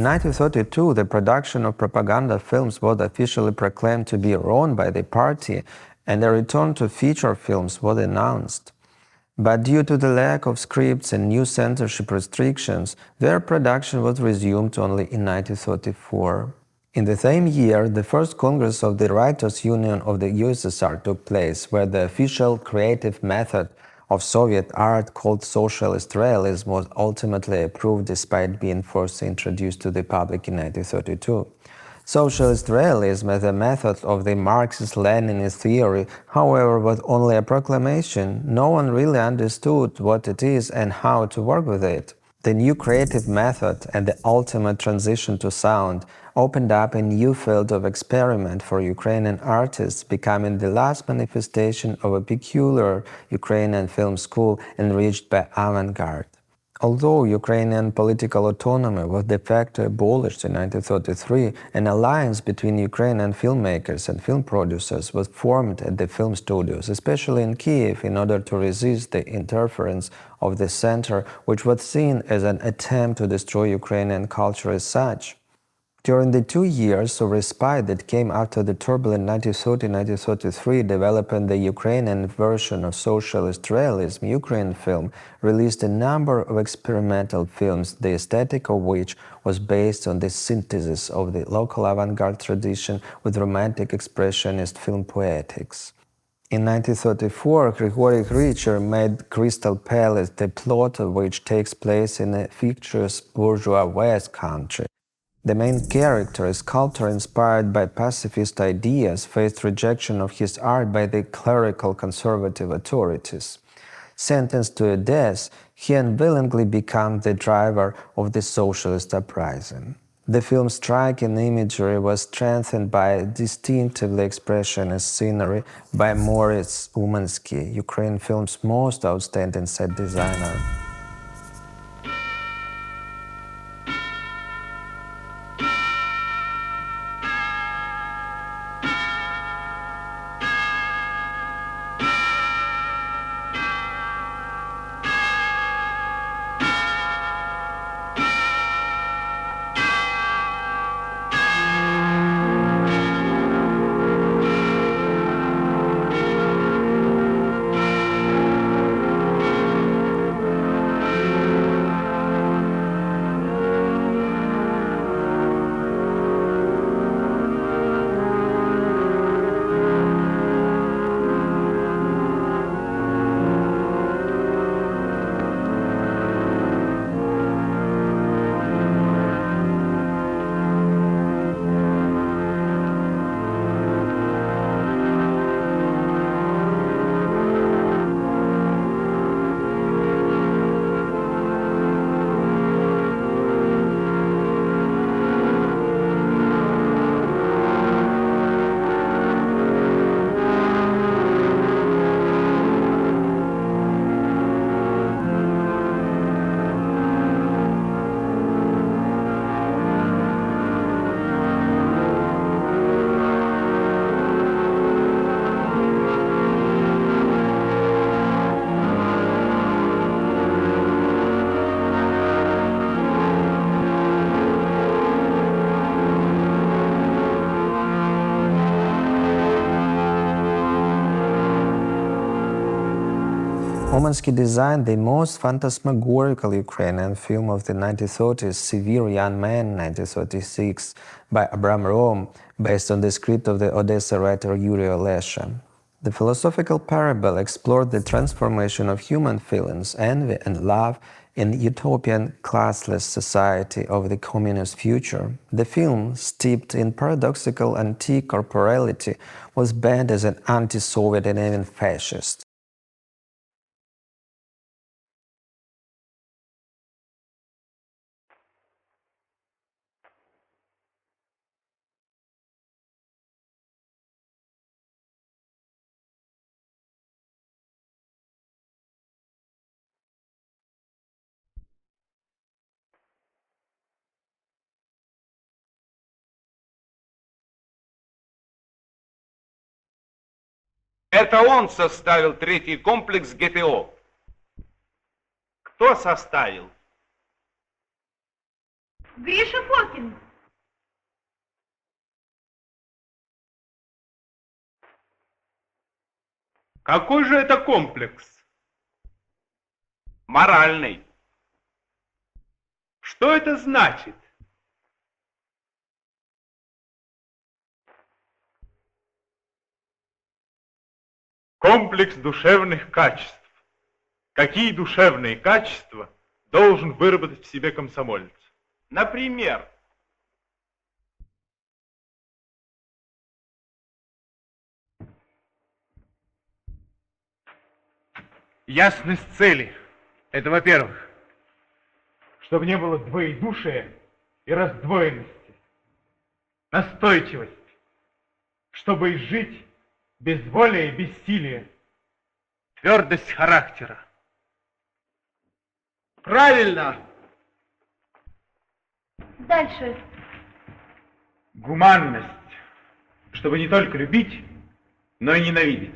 1932, the production of propaganda films was officially proclaimed to be wrong by the party, and a return to feature films was announced. But due to the lack of scripts and new censorship restrictions, their production was resumed only in 1934. In the same year, the first Congress of the Writers' Union of the USSR took place, where the official creative method of Soviet art called socialist realism was ultimately approved despite being first introduced to the public in 1932. Socialist realism as a method of the Marxist-Leninist theory, however, was only a proclamation. No one really understood what it is and how to work with it. The new creative method and the ultimate transition to sound opened up a new field of experiment for Ukrainian artists, becoming the last manifestation of a peculiar Ukrainian film school enriched by avant-garde. Although Ukrainian political autonomy was de facto abolished in 1933, an alliance between Ukrainian filmmakers and film producers was formed at the film studios, especially in Kyiv, in order to resist the interference of the center, which was seen as an attempt to destroy Ukrainian culture as such. During the 2 years of respite that came after the turbulent 1930-1933 development, the Ukrainian version of socialist realism, Ukraine film, released a number of experimental films, the aesthetic of which was based on the synthesis of the local avant-garde tradition with romantic expressionist film poetics. In 1934, Grigory Richer made Crystal Palace, the plot of which takes place in a fictitious bourgeois West country. The main character, a sculptor inspired by pacifist ideas, faced rejection of his art by the clerical conservative authorities. Sentenced to a death, he unwillingly becomes the driver of the socialist uprising. The film's striking imagery was strengthened by distinctively expressionist scenery by Moritz Umansky, Ukraine film's most outstanding set designer. Umansky designed the most phantasmagorical Ukrainian film of the 1930s, Severe Young Man, 1936, by Abram Rom, based on the script of the Odessa writer Yuri Olesha. The philosophical parable explored the transformation of human feelings, envy and love, in the utopian classless society of the communist future. The film, steeped in paradoxical anti-corporality, was banned as an anti-Soviet and even fascist. Это он составил третий комплекс ГТО. Кто составил? Гриша Фокин. Какой же это комплекс? Моральный. Что это значит? Комплекс душевных качеств. Какие душевные качества должен выработать в себе комсомолец? Например, Ясность цели. Это, во-первых, чтобы не было двоедушия и раздвоенности. Настойчивость, чтобы изжить безволие и бессилие. Твердость характера. правильно. Дальше. Гуманность, чтобы не только любить, но и ненавидеть.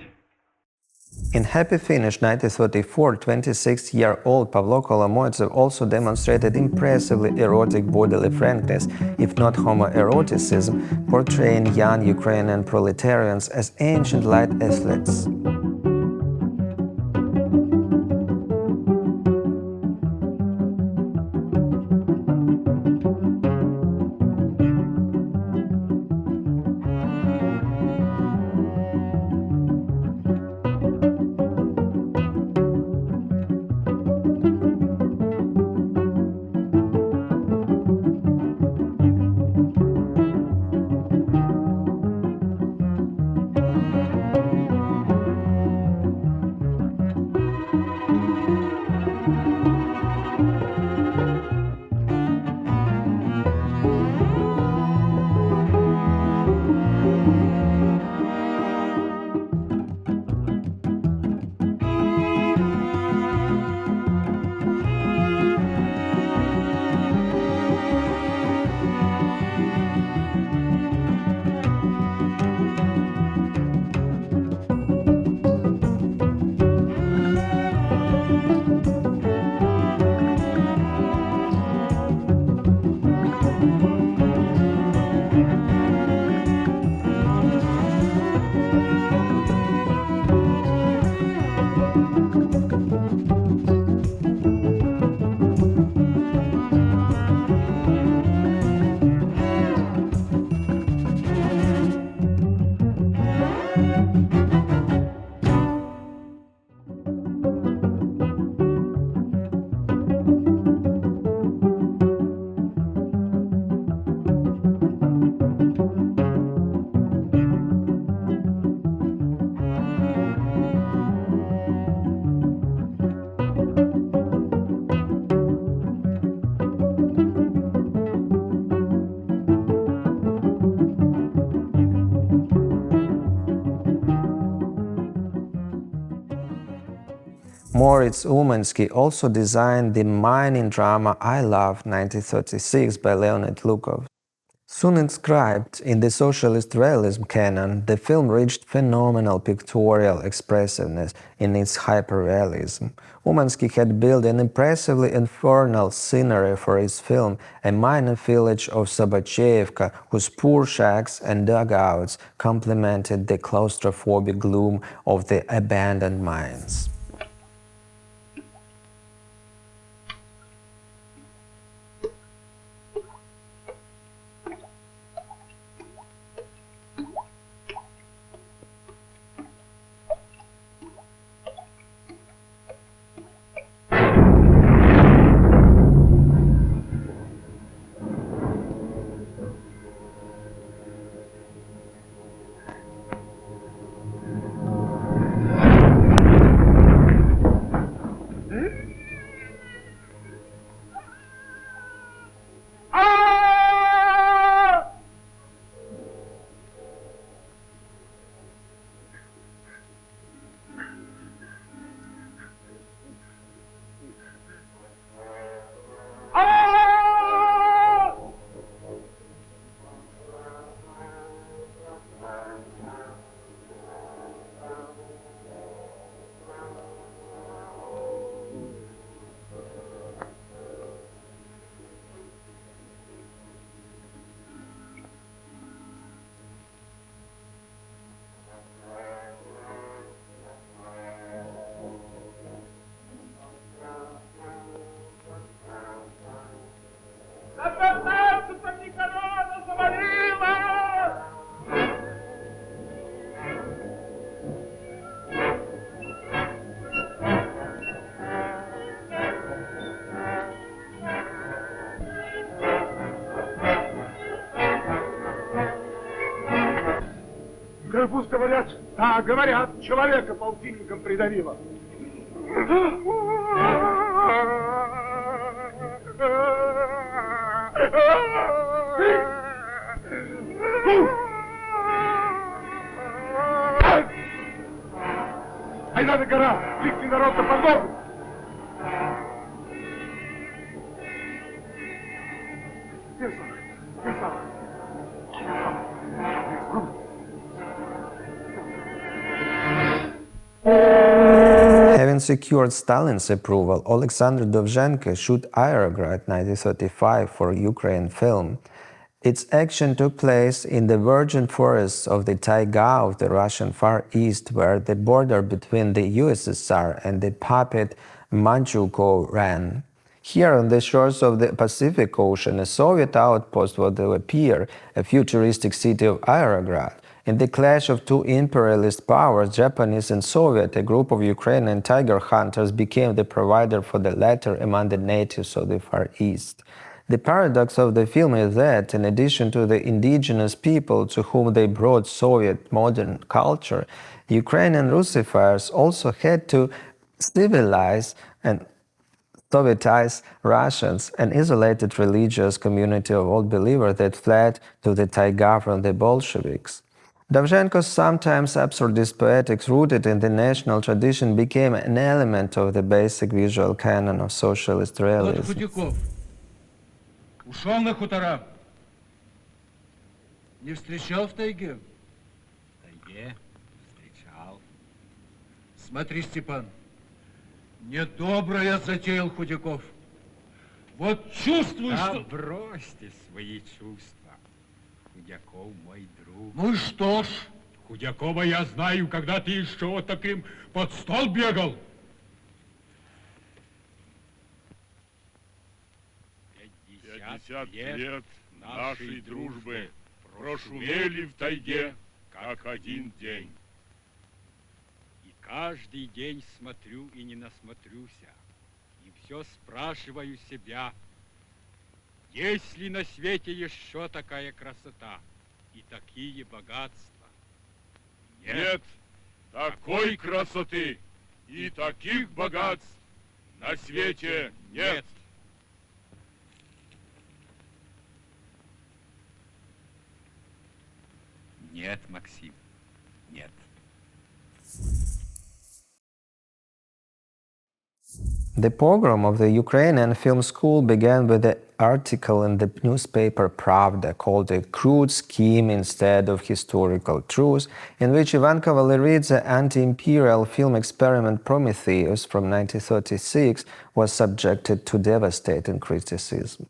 In Happy Finish 1934, 26-year-old Pavlo Kolomoitsev also demonstrated impressively erotic bodily frankness, if not homoeroticism, portraying young Ukrainian proletarians as ancient light athletes. Moritz Umensky also designed the mining drama I Love 1936 by Leonid Lukov. Soon inscribed in the socialist realism canon, the film reached phenomenal pictorial expressiveness in its hyperrealism. Umensky had built an impressively infernal scenery for his film, a minor village of Sobachevka, whose poor shacks and dugouts complemented the claustrophobic gloom of the abandoned mines. Пусть говорят. Да, говорят, человека полтинником придавило. Ай, надо гора, лихний народ на подвогу. Having secured Stalin's approval, Alexander Dovzhenko shot Iarograd 1935 for Ukraine film. Its action took place in the virgin forests of the taiga of the Russian Far East, where the border between the USSR and the puppet Manchukuo ran. Here on the shores of the Pacific Ocean, a Soviet outpost would appear, a futuristic city of Iarograd. In the clash of two imperialist powers, Japanese and Soviet, a group of Ukrainian tiger hunters became the provider for the latter among the natives of the Far East. The paradox of the film is that, in addition to the indigenous people to whom they brought Soviet modern culture, Ukrainian Russifiers also had to civilize and Sovietize Russians, an isolated religious community of old believers that fled to the taiga from the Bolsheviks. Dovzhenko's sometimes absurdist poetics rooted in the national tradition became an element of the basic visual canon of socialist realism. Ушел на хутора. Не встречал в тайге? В тайге встречал. Смотри, Степан, недобро я затеял Худяков. Вот чувствую, что... бросьте свои чувства. Худяков мой друг. Ну и что ж? Худякова я знаю, когда ты еще вот таким под стол бегал. 50 лет нашей дружбы прошумели в тайге, как один день. И каждый день смотрю и не насмотрюся, и все спрашиваю себя, есть ли на свете еще такая красота и такие богатства? Нет такой красоты и таких богатств на свете нет. Нет, Максим, нет. The pogrom of the Ukrainian film school began with an article in the newspaper Pravda called A Crude Scheme Instead of Historical Truth, in which Ivan Kavaleridze's anti-imperial film experiment Prometheus from 1936 was subjected to devastating criticism.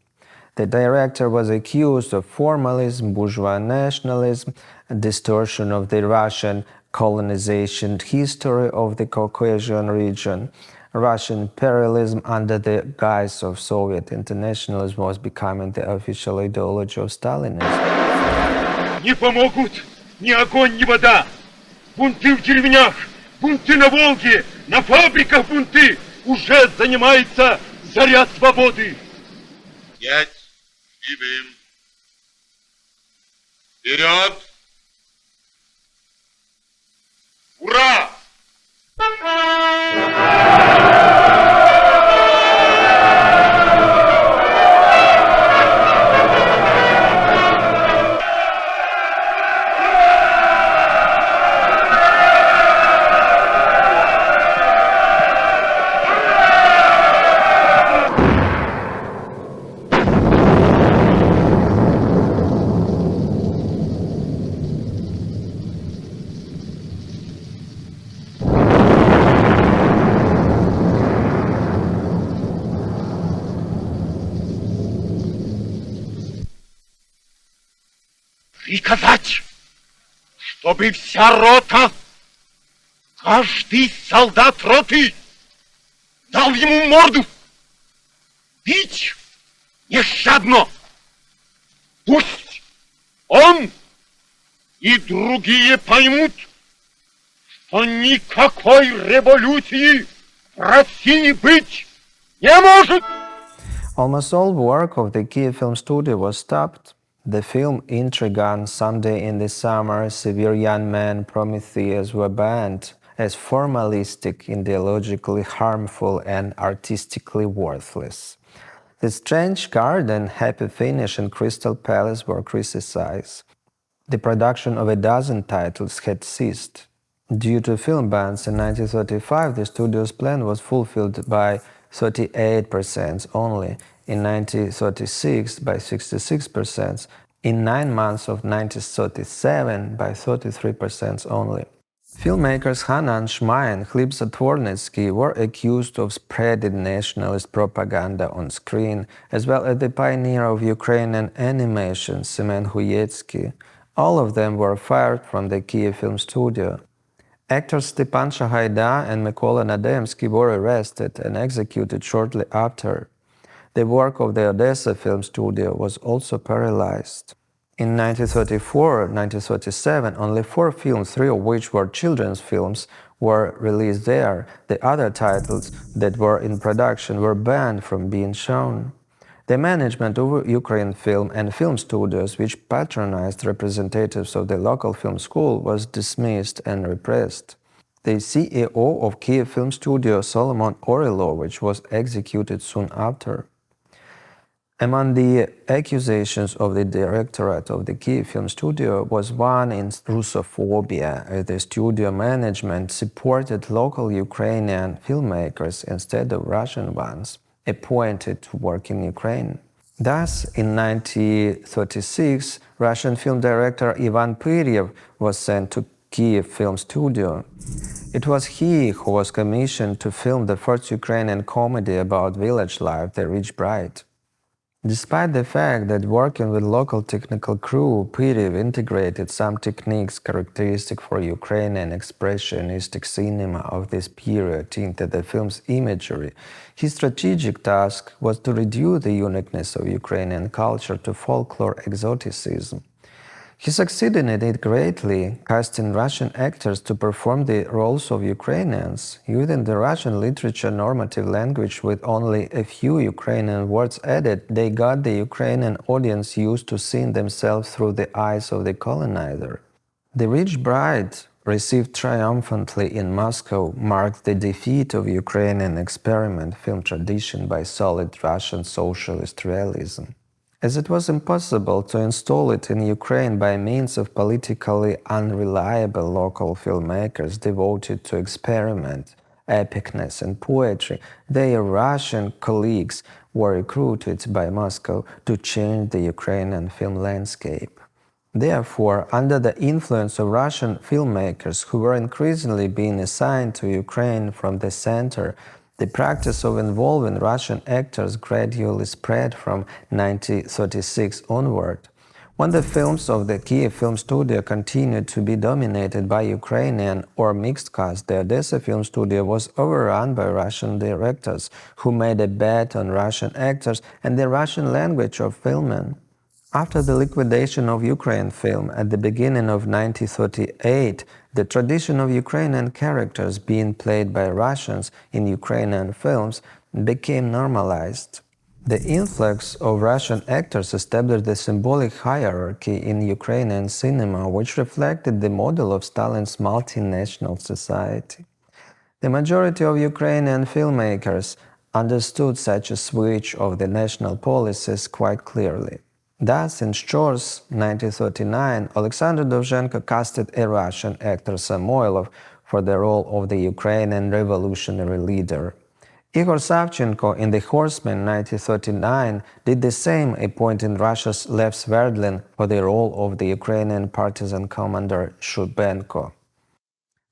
The director was accused of formalism, bourgeois nationalism, distortion of the Russian colonization history of the Caucasian region. Russian imperialism under the guise of Soviet internationalism was becoming the official ideology of Stalinism. Не помогут ни огонь, ни вода. Бунты в деревнях, бунты на Волге, на фабриках бунты. Уже занимается заря свободы. 5 живым. Вперед! Ура! Приказать, чтобы вся рота, каждый солдат роты дал ему морду, бить нещадно. Пусть он и другие поймут, что никакой революции в России быть не может. Almost all work of the Kyiv Film Studio was stopped. The film Intrigan, Someday in the Summer, Severe Young Man, Prometheus were banned as formalistic, ideologically harmful, and artistically worthless. The Strange Garden, Happy Finish, and Crystal Palace were criticized. The production of a dozen titles had ceased. Due to film bans in 1935, the studio's plan was fulfilled by 38% only, in 1936 by 66%, in 9 months of 1937 by 33% only. Filmmakers Hanan Shmai and Gleb Zatvornitsky were accused of spreading nationalist propaganda on screen, as well as the pioneer of Ukrainian animation, Semen Huyetsky. All of them were fired from the Kyiv film studio. Actors Stepan Shahayda and Mykola Nademsky were arrested and executed shortly after. The work of the Odessa film studio was also paralyzed. In 1934-1937, only 4 films, 3 of which were children's films, were released there. The other titles that were in production were banned from being shown. The management of Ukraine Film and film studios, which patronized representatives of the local film school, was dismissed and repressed. The CEO of Kyiv Film Studio, Solomon Orilovich, was executed soon after. Among the accusations of the directorate of the Kyiv Film Studio was one in Russophobia. The studio management supported local Ukrainian filmmakers instead of Russian ones appointed to work in Ukraine. Thus, in 1936, Russian film director Ivan Pyryev was sent to Kyiv Film Studio. It was he who was commissioned to film the first Ukrainian comedy about village life, The Rich Bride. Despite the fact that working with local technical crew, Pyryev integrated some techniques characteristic for Ukrainian expressionistic cinema of this period into the film's imagery, his strategic task was to reduce the uniqueness of Ukrainian culture to folklore exoticism. He succeeded in it greatly, casting Russian actors to perform the roles of Ukrainians, using the Russian literature normative language with only a few Ukrainian words added. They got the Ukrainian audience used to seeing themselves through the eyes of the colonizer. The Rich Bride, received triumphantly in Moscow, marked the defeat of Ukrainian experiment film tradition by solid Russian socialist realism. As it was impossible to install it in Ukraine by means of politically unreliable local filmmakers devoted to experiment, epicness, and poetry, their Russian colleagues were recruited by Moscow to change the Ukrainian film landscape. Therefore, under the influence of Russian filmmakers who were increasingly being assigned to Ukraine from the center, the practice of involving Russian actors gradually spread from 1936 onward. When the films of the Kyiv Film Studio continued to be dominated by Ukrainian or mixed cast, the Odessa Film Studio was overrun by Russian directors who made a bet on Russian actors and the Russian language of filming. After the liquidation of Ukraine film at the beginning of 1938, the tradition of Ukrainian characters being played by Russians in Ukrainian films became normalized. The influx of Russian actors established a symbolic hierarchy in Ukrainian cinema which reflected the model of Stalin's multinational society. The majority of Ukrainian filmmakers understood such a switch of the national policies quite clearly. Thus, in Shor's 1939, Alexander Dovzhenko casted a Russian actor Samoylov for the role of the Ukrainian revolutionary leader. Igor Savchenko in The Horseman 1939 did the same, appointing Russia's Lev Sverdlin for the role of the Ukrainian partisan commander Shubenko.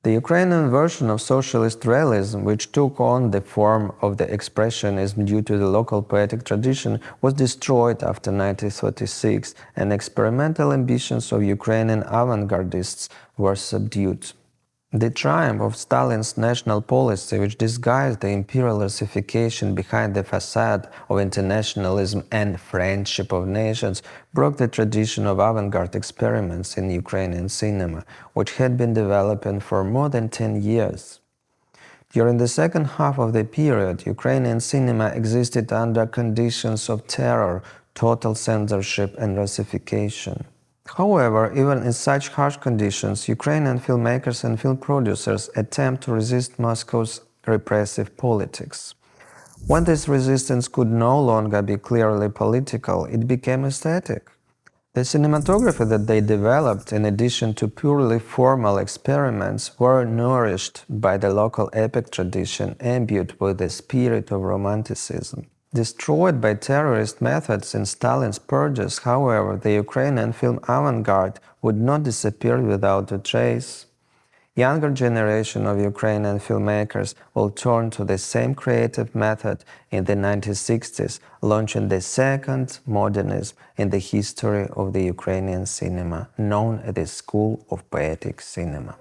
The Ukrainian version of socialist realism, which took on the form of the expressionism due to the local poetic tradition, was destroyed after 1936, and experimental ambitions of Ukrainian avant-gardists were subdued. The triumph of Stalin's national policy, which disguised the imperial Russification behind the facade of internationalism and friendship of nations, broke the tradition of avant-garde experiments in Ukrainian cinema, which had been developing for more than 10 years. During the second half of the period, Ukrainian cinema existed under conditions of terror, total censorship and Russification. However, even in such harsh conditions, Ukrainian filmmakers and film producers attempt to resist Moscow's repressive politics. When this resistance could no longer be clearly political, it became aesthetic. The cinematography that they developed, in addition to purely formal experiments, were nourished by the local epic tradition imbued with the spirit of Romanticism. Destroyed by terrorist methods in Stalin's purges, however, the Ukrainian film avant-garde would not disappear without a trace. Younger generation of Ukrainian filmmakers will turn to the same creative method in the 1960s, launching the second modernism in the history of the Ukrainian cinema, known as the School of Poetic Cinema.